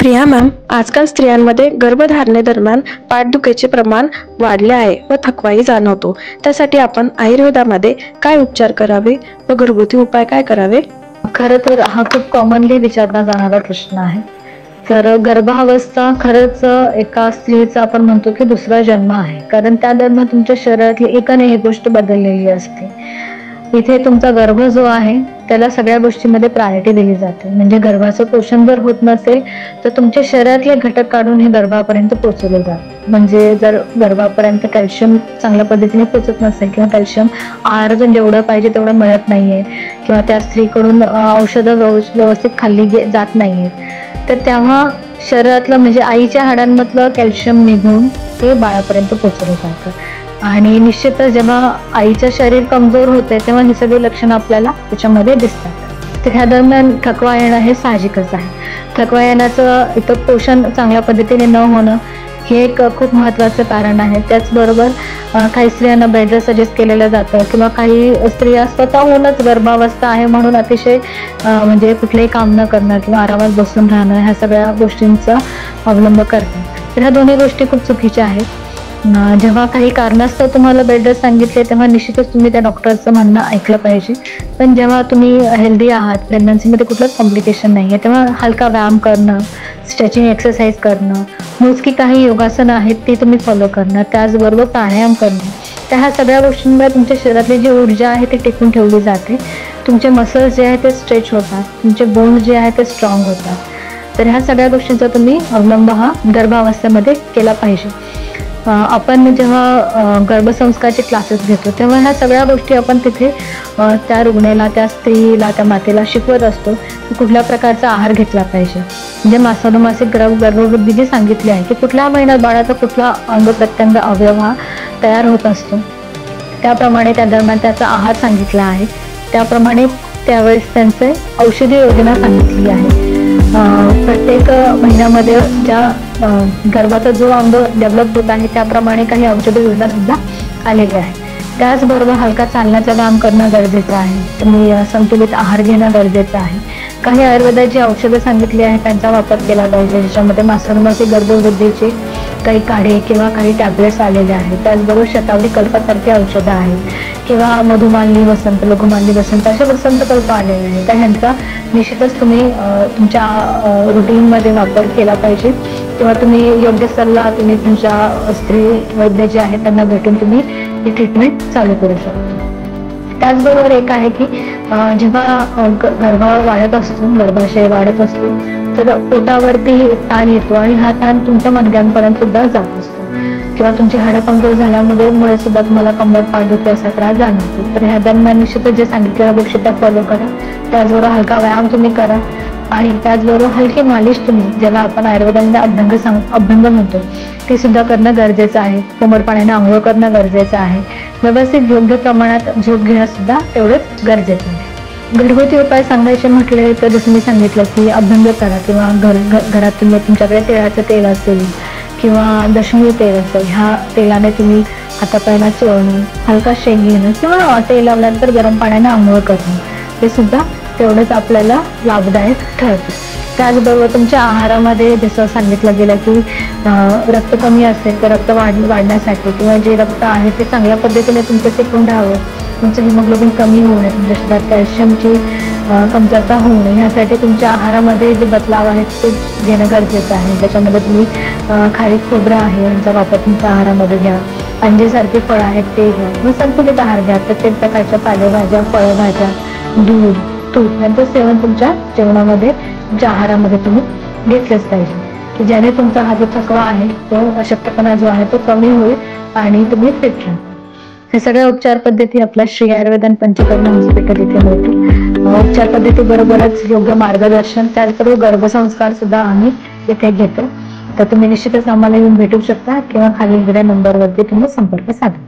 Priya ma'am, आजकाल स्त्रियांमध्ये गर्भधारणेदरम्यान पाठदुखीचे प्रमाण वाढले आहे व थकवाही जाणवतो. त्यासाठी आपण आयुर्वेदामध्ये काय उपचार करावे व घरगुती उपाय काय करावे? खरं तर हा खूप कॉमनली विचारला जाणारा प्रश्न आहे. तर गर्भावस्था खरंच एका स्त्रीचा आपण म्हणतो की दुसरा जन्म आहे, कारण त्या दरम्यान तुमच्या शरीरातली एकाने एक गोष्ट बदललेली असते. इथे तुमचा गर्भ जो आहे त्याला सगळ्या गोष्टींमध्ये प्रायोरिटी दिली जाते. म्हणजे गर्भाचं पोषण जर होत नसेल तर तुमच्या शरीरातले घटक काढून हे गर्भापर्यंत पोहोचवले जातात. म्हणजे जर गर्भापर्यंत कॅल्शियम चांगल्या पद्धतीने पोहोचत नसेल किंवा कॅल्शियम आहारातून जेवढं पाहिजे तेवढं मिळत नाहीये किंवा त्या स्त्रीकडून औषधं व्यवस्थित खाल्ली जात नाहीये, तर तेव्हा शरीरातलं म्हणजे आईच्या हाडांमधलं कॅल्शियम निघून ते बाळापर्यंत पोहोचवलं जातं. आणि निश्चितच जेव्हा आईचं शरीर कमजोर होते तेव्हा ही सगळी लक्षणं आपल्याला त्याच्यामध्ये दिसतात. तर ह्या दरम्यान थकवा येणं हे साहजिकच आहे. थकवा येण्याचं इतर पोषण चांगल्या पद्धतीने न होणं हे एक खूप महत्त्वाचं कारण आहे. त्याचबरोबर काही स्त्रियांना बेड रेस्ट सजेस्ट केलेलं जातं किंवा काही स्त्रिया स्वतःहूनच गर्भावस्था आहे म्हणून अतिशय म्हणजे कुठलंही काम न करणं किंवा आरामात बसून राहणं ह्या सगळ्या गोष्टींचा अवलंब करतात. तर ह्या दोन्ही गोष्टी खूप चुकीच्या आहेत. जेव्हा काही कारणास्तव तुम्हाला बेड रेस्ट सांगितले तेव्हा निश्चितच तुम्ही त्या डॉक्टरचं म्हणणं ऐकलं पाहिजे. पण जेव्हा तुम्ही हेल्दी आहात, प्रेग्नन्सीमध्ये कुठलंच कॉम्प्लिकेशन नाही आहे, तेव्हा हलका व्यायाम करणं, स्ट्रेचिंग एक्सरसाइज करणं, मोजकी काही योगासनं आहेत ती तुम्ही फॉलो करणं, त्याचबरोबर प्राणायाम करणं, त्या ह्या सगळ्या गोष्टींमुळे तुमच्या शरीरातली जी ऊर्जा आहे ती टिकून ठेवली जाते. तुमचे मसल्स जे आहेत ते स्ट्रेच होतात, तुमचे बोन्स जे आहेत ते स्ट्रॉंग होतात. तर ह्या सगळ्या गोष्टींचा तुम्ही अवलंब हा गर्भावस्थेमध्ये केला पाहिजे. आपण जेव्हा गर्भसंस्कारचे क्लासेस घेतो तेव्हा ह्या सगळ्या गोष्टी आपण तिथे त्या रुग्णाला, त्या स्त्रीला, त्या मातेला शिकवत असतो की कुठल्या प्रकारचा आहार घेतला पाहिजे. म्हणजे मासानुमासिक गर्भवृद्धी जी सांगितली आहे की कुठल्या महिन्यात बाळाचा कुठला अंग प्रत्यंग अवयव हा तयार होत असतो, त्याप्रमाणे त्या दरम्यान त्याचा आहार सांगितला आहे. त्याप्रमाणे त्यावेळेस त्यांचे औषधी योजना सांगितली आहे. प्रत्येक महिन्यामध्ये ज्या गर्भाचा जो अंग डेव्हलप होत आहे त्याप्रमाणे काही औषध योजना सुद्धा आलेल्या आहे. त्याचबरोबर हलका चालण्याचा व्यायाम करणं गरजेचं आहे. तुम्ही संतुलित आहार घेणं गरजेचं आहे. काही आयुर्वेदाची औषधं सांगितली आहे त्यांचा वापर केला पाहिजे, ज्याच्यामध्ये मासानुमासिक गर्भवृद्धीचे काही काढे किंवा काही टॅबलेट्स आलेले आहेत. त्याचबरोबर शतावरी कल्पासारखी औषधं आहेत किंवा मधुमालनी वसंत, लघुमालनी वसंत असे वसंत कल्प आलेले आहेत. तर ह्यांचा निश्चितच तुम्ही तुमच्या रुटीनमध्ये वापर केला पाहिजे किंवा तुम्ही योग्य सल्ला तुम्ही तुमच्या स्त्री वैद्य जे आहेत त्यांना भेटून तुम्ही ही ट्रीटमेंट चालू करू शकता. त्याचबरोबर एक आहे की जेव्हा गर्भ वाढत असतो, गर्भाशय वाढत असतो, तर पोटावरती ताण येतो आणि हा ताण तुमच्या मणक्यांपर्यंत सुद्धा जात असतो किंवा तुमची हाडं कमजोर झाल्यामुळे सुद्धा तुम्हाला कंबर पाठदुखी असा त्रास जाणवतो. तर ह्या दरम्यान निश्चितच जे सांगितलेल्या गोष्टी त्या फॉलो करा. त्याचबरोबर हलका व्यायाम तुम्ही करा आणि त्याचबरोबर हलकी मालिश तुम्ही, ज्याला आपण आयुर्वेदामध्ये अभ्यंग म्हणतो, ते सुद्धा करणं गरजेचं आहे. कोमट पाण्याने आंघोळ करणं गरजेचं आहे. व्यवस्थित योग्य प्रमाणात झोप घेणं सुद्धा तेवढंच गरजेचं आहे. घरगुती उपाय सांगायचे म्हटले तर जसं मी सांगितलं की अभ्यंग करा किंवा घरात तुम्ही तुमच्याकडे तिळाचं तेल असेल किंवा दशमी तेल असेल, ह्या तेलाने तुम्ही हातापायाला चोळणं, हलका शेक घेणं किंवा तेल लावल्यानंतर गरम पाण्याने आंघोळ करणं, हे सुद्धा तेवढंच आपल्याला लाभदायक ठरतं. त्याचबरोबर तुमच्या आहारामध्ये जसं सांगितलं गेलं की रक्त कमी असेल तर रक्त वाढण्यासाठी किंवा जे रक्त आहे ते चांगल्या पद्धतीने तुमचं टिकून राहावं, तुमचं हिमोग्लोबिन कमी होऊ नये, तुमच्या शरीरात कॅल्शियमची कमतरता होऊ नये, ह्यासाठी तुमच्या आहारामध्ये जे बदलाव आहेत ते घेणं गरजेचं आहे. त्याच्यामध्ये तुम्ही खारीक खोबरं आहे यांचा वापर तुमच्या आहारामध्ये घ्या, अंजीसारखी फळं आहेत ते घ्या, मग संतुलित आहार घ्या. प्रत्येक प्रकारच्या पालेभाज्या, फळभाज्या, दूध, तूप यांचं सेवन तुमच्या जेवणामध्ये, तुमच्या आहारामध्ये तुम्ही घेतलंच पाहिजे की ज्याने तुमचा हा जो थकवा आहे, तो अशक्तपणा जो आहे तो कमी होईल आणि तुम्ही फिट राहाल. हे सगळ्या उपचार पद्धती आपल्या श्री आयुर्वेदन पंचकर्म हॉस्पिटल इथे मिळतील. उपचार पद्धती बरोबरच योग्य मार्गदर्शन, त्याचबरोबर गर्भसंस्कार सुद्धा आम्ही इथे घेतो. तर तुम्ही निश्चितच आम्हाला येऊन भेटू शकता किंवा खालील दिलेल्या नंबरवरती तुम्ही संपर्क साधा.